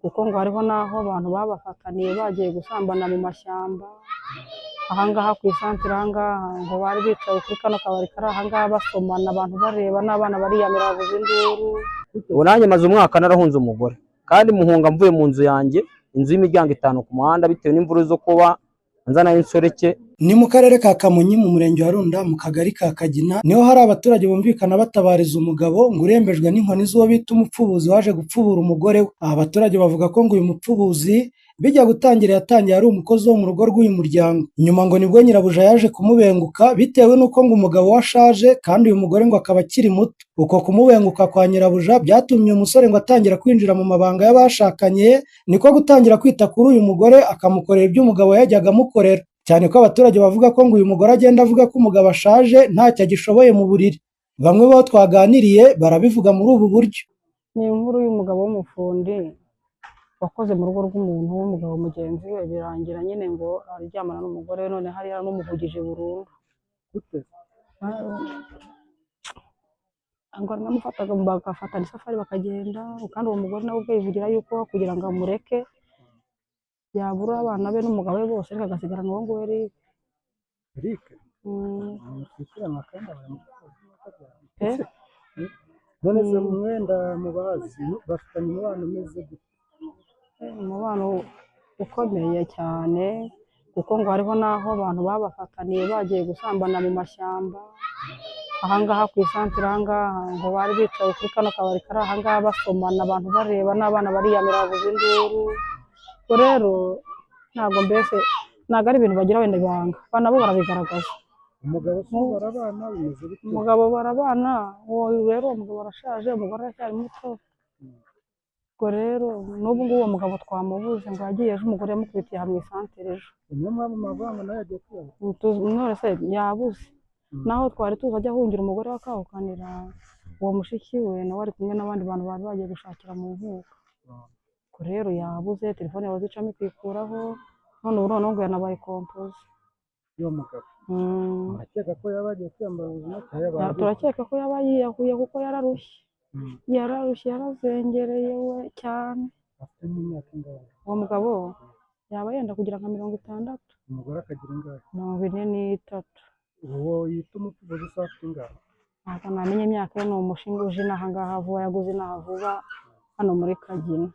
kuko ngo hariho n'aho abantu babafataniye bagiye gusambana mu mashyamba, ahangaha ku isantere ahangaha ngo bari bicaye kuri kano kabari kari ahangaha basomana, abantu bareba n'abana bariyamira bavuza induru. Ubu nanjye maze umwaka narahunze umugore, kandi muhunga mvuye mu nzu yanjye, inzu y'imiryango 5 ku muhanda, bitewe n'imvuru zo kuba nzana y'insoreke. Ni mu karere ka Kamonyi mu murenge wa Runda mu kagari ka Kagina, niho hari abaturage bumvikana batabariza umugabo ngo urembejwe n'inkoni z'uwo bita umupfubuzi waje gupfubura umugore we. Aba baturage bavuga ko ngo uyu mupfubuzi bijya gutangira yatangiye ari umukozi wo mu rugo rw'uyu muryango, nyuma ngo nibwo nyirabuja yaje kumubenguka bitewe n'uko ngo umugabo we ashaje kandi uyu mugore ngo akaba akiri muto. Uko kumubenguka kwa nyirabuja byatumye uyu musore ngo atangira kwinjira mu mabanga y'abashakanye, niko gutangira kwita kuri uyu mugore akamukorera ibyo umugabo yajyaga amukorera, cyane ko abaturage bavuga ko ngo uyu mugore agenda avuga ko umugabo ashaje ntacyo agishoboye mu buriri. Bamwe bo twaganiriye barabivuga muri ubu buryo. Ni inkuru y'umugabo w'umufundi wakoze mu rugo rw'umuntu w'umugabo mugenzi we, birangira nyine ngo aryamana n'umugore we, none hariya n'umuhugije burundu. ngo namufataga bagafatana isafari bakagenda, kandi uwo mugore nawe ubwe yivugira yuko kugira ngo amureke yabura abana be n'umugabo we bose ariko agasigarana uwo nguwo Eric. None se umwenda mubazi bafitanye umubano umeze gute? Umubano ukomeye cyane, kuko ngo hariho n'aho abantu babafataniye bagiye gusambana mu mashyamba, ahangaha ku isantere ahangaha ngo bari bicaye kuri kano kabari kari ahangaha basomana, abantu bareba n'abana bariyamira bavuza induru. Ubwo rero ntabwo mbese ntabwo ari ibintu bagira wenda ibanga, abana bo barabigaragaza. Umugabo barabana, uwo rero uwo mugabo arashaje, umugore aracyari muto. Ubwo rero n'ubu ngubu uwo mugabo twamubuze ngo yagiye ejo, umugore yamukubitiye aha mu isantere ejo. None se yabuze, naho twari tuzi ajya ahungira umugore we akahukanira, uwo mushiki we nawe ari kumwe n'abandi bantu bari bagiye gushakira mu nkuko. Ubwo rero yabuze, telefone bazicamo ikikuraho, none ubu noneho ngo yanabaye kompoze. Uwo mugabo urakeka ko yaba agiye kwiyambara ubuzima cyangwa turakeka ko yaba yiyahuye kuko yararushye, yarazengereye we cyane. Afite n'imyaka ingahe uwo mugabo? Yaba yenda kugira nka 60. Umugore akagira ingahe? 43. Uwo yita umupfubuzi se afite ingahe? Ntabwo namenye imyaka ye, ni umushinga uje inaha ngaha vuba, yaguze inaha vuba hano muri Kagina,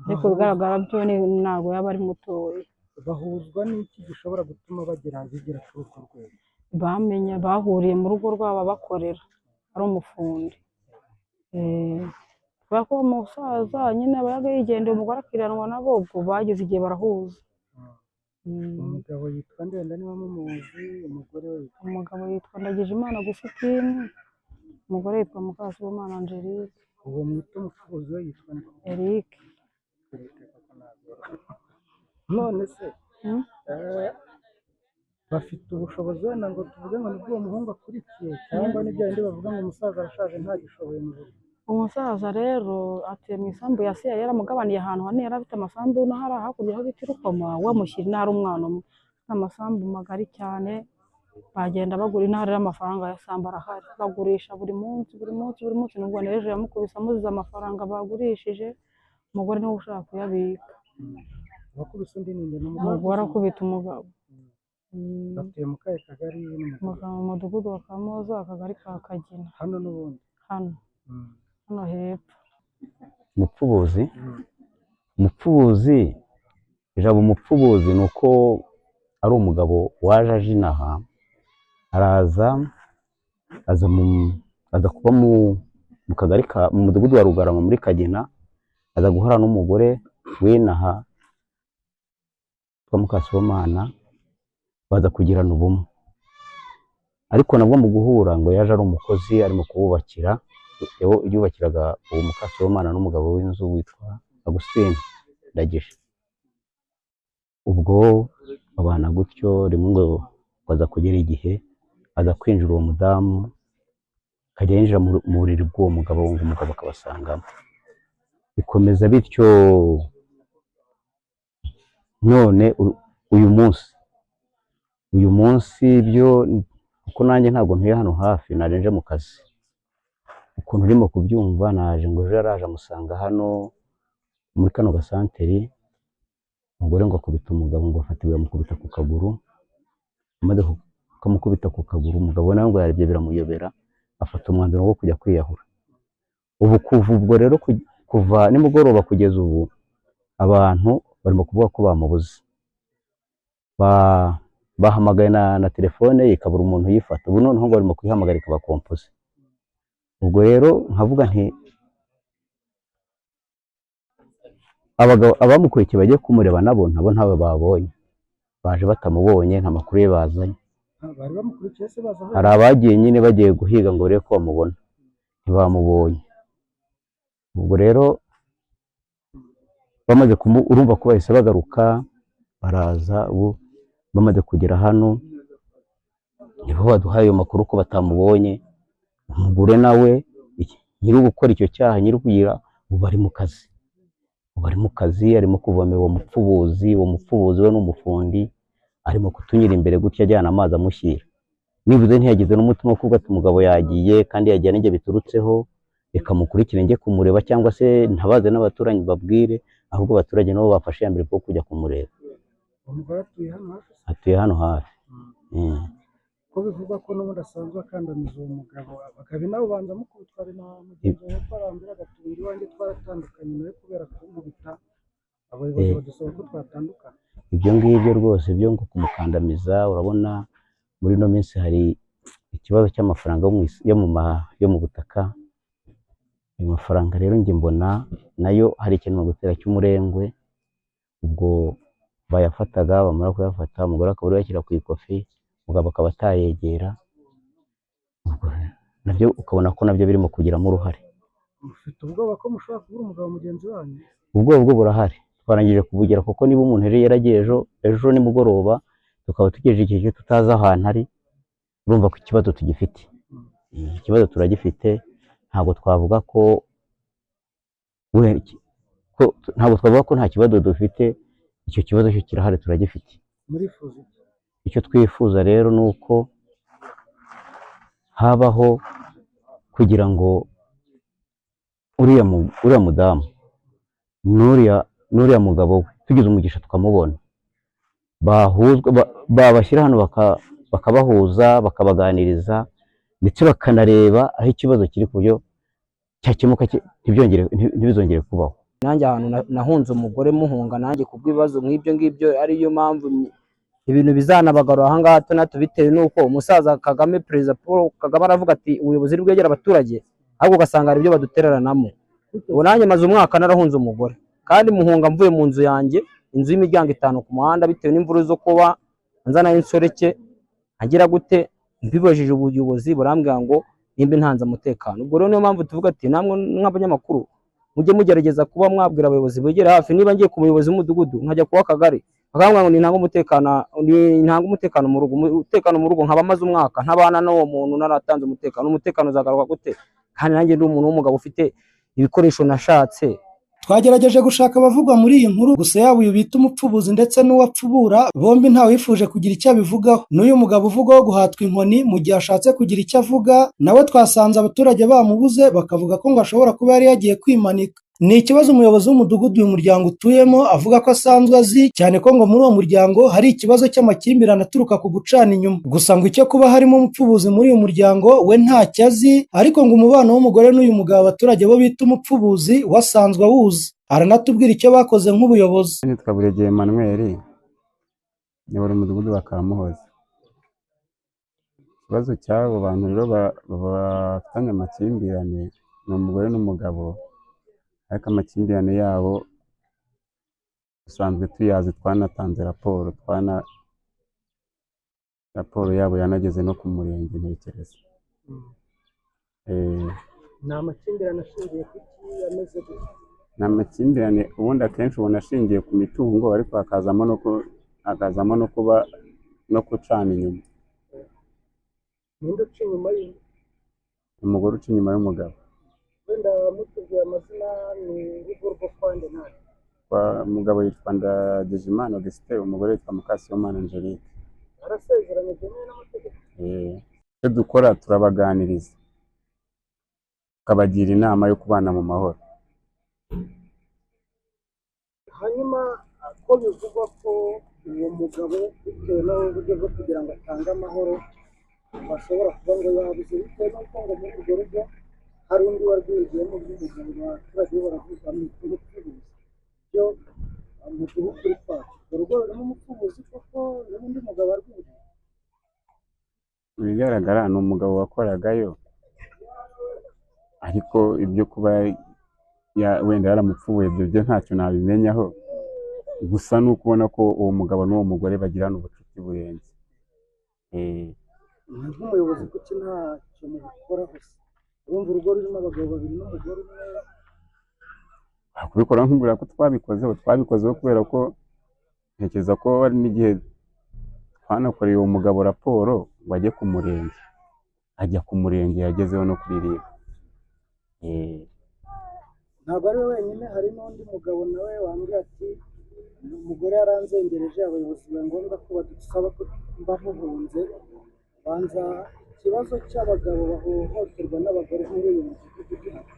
ariko bigaragara byo ntabwo yaba ari mutoya. Bahuzwa n'iki gishobora gutuma bigera kuri urwo rwego? Bamenye bahuriye mu rugo rwabo bakorera, ari umufundi. Kubera ko umusaza nyine aba yigendeye, umugore akiranwa nabo, ubwo bageze igihe barahuza. Umugabo yitwa Ndenda niba mumuzi, umugore we yitwa? Umugabo yitwa Ndagijimana Gusitini, umugore yitwa Mukasibomana Angelique. Uwo mwita umupfubuzi we yitwa Eric. None se bafite ubushobozi wenda ngo tuvuge ngo nibwo uwo muhungu akurikiye, cyangwa n'ibyo bindi bavuga ngo umusaza arashaje ntagishoboye mu buryo? Umusaza rero atuye mu isambu ya se, yaramugabaniye ahantu hanini, yari afite amasambu n'ahari hakurya aho bita Rukoma, wamushyira intara umwana umwe, amasambu magari cyane, bagenda bagura intara y'amafaranga ya sambu arahari, bagurisha buri munsi. Nubwo n'ejo yamukubise amuziza amafaranga bagurishije, umugore niwe ushaka kuyabika. Wakubise undi ninde? Umugore akubita umugabo. Batuye mu kahe kagari? Mu mudugudu wa Kamoza, akagari ka Kagina. Hano n'ubundi? Hano hepfo. Umupfubuzi, ijambo umupfubuzi ni uko ari umugabo waje aje inaha, aza kuba mu kagari mu mudugudu wa Rugarama muri Kagina, aza guhura n'umugore w'inaha witwa Mukasibomana, baza kugirana ubumwe. Ariko nabwo mu guhura ngo yaje ari umukozi arimo kububakira, yubakiraga uwo Mukasibomana n'umugabo w'inzu witwa Agustin Ndagije. Ubwo babana gutyo, rimwe ngo baza kugera igihe aza kwinjira uwo mudamu, akajya yinjira mu buriri bw'uwo mugabo, ngo umugabo akabasangamo. Bikomeza bityo, none uyu munsi byo kuko nanjye ntabwo ntuye hano hafi, naje mu kazi, ukuntu urimo kubyumva naje ngo ejo yaraje amusanga hano, muri kano gasantere umugore ngo akubita umugabo ngo afata ibuye amukubita ku kaguru, amaze kumukubita ku kaguru umugabo nawe ngo yarebye biramuyobera afata umwanzuro wo kujya kwiyahura. Ubu kuva ubwo rero kuva nimugoroba kugeza ubu abantu barimo kuvuga ko bamubuze, bahamagaye na telefone ye ikabura umuntu yifata, ubu noneho ngo barimo kuyihamagara ikaba kompoze. Ubwo rero nkavuga nti abagabo abamukurikiye bagiye kumureba nabo ntawe babonye, baje batamubonye nta makuru ye bazanye. bari bamukurikiye se baza aho Hari abagiye nyine bagiye guhiga ngo barebe ko bamubona ntibamubonye. Ubwo rero bamaze urumva ko bahise bagaruka baraza, ubu bamaze kugera hano nibo baduhaye ayo makuru ko batamubonye. Umugore nawe nyiri gukora icyo cyaha, nyiri kugira ubu bari mu kazi, arimo kuvomera uwo mupfubuzi we n'umufundi arimo kutunyura imbere gutya ajyana amazi amushyira. Nibuze ntiyagize n'umutima wo kuvuga ati umugabo yagiye kandi yagiye n'ijye biturutseho, reka mukurikire njye kumureba cyangwa se ntabaze n'abaturanyi babwire, ahubwo abaturage nabo bafashe iya mbere bwo kujya kumureba. umugore atuye hano hafi? Atuye hano hafi. Ko bivugwa ko n'ubundi asanzwe akandamiza uwo mugabo, abagabo nabo banza mukubitwara na mugenzi we twarambira agatunga iwanjye twaratandukanye nawe kubera kumubita, abayobozi badusaba ko twatandukana. Ibyo ngibyo rwose byo ngo kumukandamiza, urabona muri ino minsi hari ikibazo cy'amafaranga yo mu butaka. Ayo mafaranga rero njye mbona nayo hari ikintu mu gutera cy'umurengwe, ubwo bayafataga bamara kuyafata umugore akaba yashyira ku ikofi, umugabo akaba atayegera, ubwo nabyo ukabona ko nabyo birimo kugiramo uruhare. Mufite ubwoba ko mushobora kubura umugabo mugenzi wanyu? Ubwoba bwo burahari, twarangije kubugira kuko niba umuntu yari yaragiye ejo nimugoroba tukaba tugejeje igihe tutazi ahantu ari, urumva ko ikibazo tugifite. Ikibazo turagifite, ntabwo twavuga ko nta kibazo dufite, icyo kibazo cyo kirahari turagifite. Murifuza iki? Icyo twifuza rero ni uko habaho kugira ngo uriya mudamu n'uriya mugabo we tugize umugisha tukamubona, babashyira hano bakabahuza bakabaganiriza ndetse bakanareba aho ikibazo kiri ku buryo cyakemuka ntibizongere kubaho. Nanjye ahantu nahunze umugore muhunga nanjye kubw'ibibazo nk'ibyo ngibyo, ariyo mpamvu ibintu bizanabagarura aha ngaha hato bitewe n'uko umusaza Kagame, Perezida Paul Kagame aravuga ati ubuyobozi bwegera abaturage, ahubwo ugasanga hari ibyo badutereranamo. Ubu nanjye maze umwaka narahunze umugore kandi muhunga mvuye mu nzu yanjye, inzu y'imiryango 5 ku muhanda, bitewe n'imvuru zo kuba nzana insoreke agira gute, mbibajije ubuyobozi burambwira ngo nimba ntanze umutekano. Ubwo rero niyo mpamvu tuvuga ati namwe nk'abanyamakuru mujye mugerageza kuba mwabwira abayobozi begera hafi. Niba ngiye ku muyobozi w'umudugudu nkajya kuwa kagari bakambwira ngo nintanga umutekano mu rugo, umutekano mu rugo nkaba maze umwaka ntabana n'uwo muntu naratanze umutekano uzagaruka gute? Kandi nanjye ndi umuntu w'umugabo ufite ibikoresho nashatse. Twagerageje gushaka abavugwa muri iyi nkuru, gusa yaba uyu bita umupfubuzi ndetse n'uwapfubura bombi ntawe wifuje kugira icyo abivugaho. N'uyu mugabo uvugwaho guhatwa inkoni mu gihe ashatse kugira icyo avuga, nawe twasanze abaturage bamubuze bakavuga ko ngo ashobora kuba yari yagiye kwimanika. Ni ikibazo umuyobozi w'umudugudu uyu muryango utuyemo avuga ko asanzwe azi, cyane ko ngo muri uwo muryango hari ikibazo cy'amakimbirane aturuka ku gucana inyuma. Gusa ngo icyo kuba harimo umupfubuzi muri uyu muryango we ntacyo azi, ariko ngo umubano w'umugore n'uyu mugabo abaturage bo bita umupfubuzi wasanzwe awuzi. Aranatubwira icyo bakoze nk'ubuyobozi. Nitwa Buregeye Emmanuel, nyobora umudugudu wa Kamuhoza. Ikibazo cy'abo bantu rero bafitanye amakimbirane ni umugore n'umugabo, ariko amakimbirane yabo usanzwe tuyazi, twanatanze raporo yabo yanageze no ku murenge ntekereza. Ni amakimbirane ashingiye ku ki ameze gute? Ni amakimbirane ubundi akenshi ubona ashingiye ku mitungo, ariko hakazamo no kucana inyuma. Ninde uca inyuma ye? Umugore uca inyuma y'umugabo. Wenda mutubwiye amazina ni urugo rwo kwande nani? Umugabo yitwa Ndagijimana Augustin, umugore yitwa Mukasiyomana Angelique. Arasezeranye byemewe n'amategeko? Icyo dukora turabaganiriza, tukabagira inama yo kubana mu mahoro. hanyuma ko bivugwa ko uwo mugabo bitewe n'uburyo bwo kugira ngo atange amahoro bashobora kuba ngo yabuze bitewe n'uko ngo muri urwo rugo hari undi warwinjiyemo by'umugabo abaturage bo baravuga mu ubucuruzi byo mu gihugu kuri kwacu urugo rurimo umucuruzi koko n'undi mugabo warwinjiye ibigaragara ni umugabo wakoragayo ariko ibyo kuba wenda yaramupfubuye ibyo byo ntacyo nabimenyaho gusa ni ukubona ko uwo mugabo n'uwo mugore bagirana ubucuti burenze nk'umuyobozi kuki nta kintu bikoraho se urumva urugo rurimo abagabo babiri n'umugore umwe kubikora nkubwira ko twabikozeho kubera ko ntekereza ko hari n'igihe twanakoreye uwo mugabo raporo ngo ajye ku murenge ajya ku murenge yagezeho no kuri RIB ntabwo ari we wenyine hari n'undi mugabo nawe wambwiye ati umugore yaranzengereje abayobozi biba ngombwa ko badusaba ko bamuhunze banza ikibazo cy'abagabo bahohoterwa n'abagore muri uyu mudugudu gihari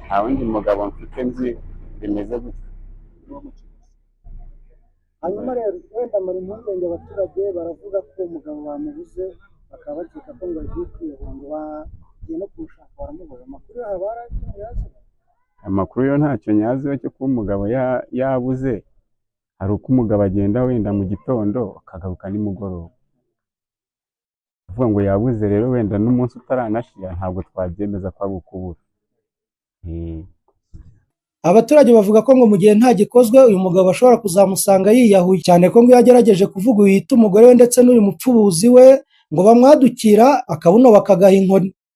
nta wundi mugabo mfite nzi bimeze gutya hanyuma rero wenda muri impungenge abaturage baravuga ko umugabo bamubuze bakaba bakeka ko ngo agiye kwiyahura ngo bagiye no kumushaka baramubura amakuru yabo barayazi amakuru yo ntacyo nyaziho cyo kuba umugabo yabuze hari uko umugabo agenda wenda mu gitondo akagaruka nimugoroba uvuga ngo yabuze rero wenda n'umunsi utaranashira ntabwo twabyemeza ko ari ukubura abaturage bavuga ko ngo mu gihe nta gikozwe uyu mugabo ashobora kuzamusanga yiyahuye cyane ko ngo iyo yagerageje kuvuga uyu yita umugore we ndetse n'uyu mupfubuzi we ngo bamwadukira akabuno bakagaha inkoni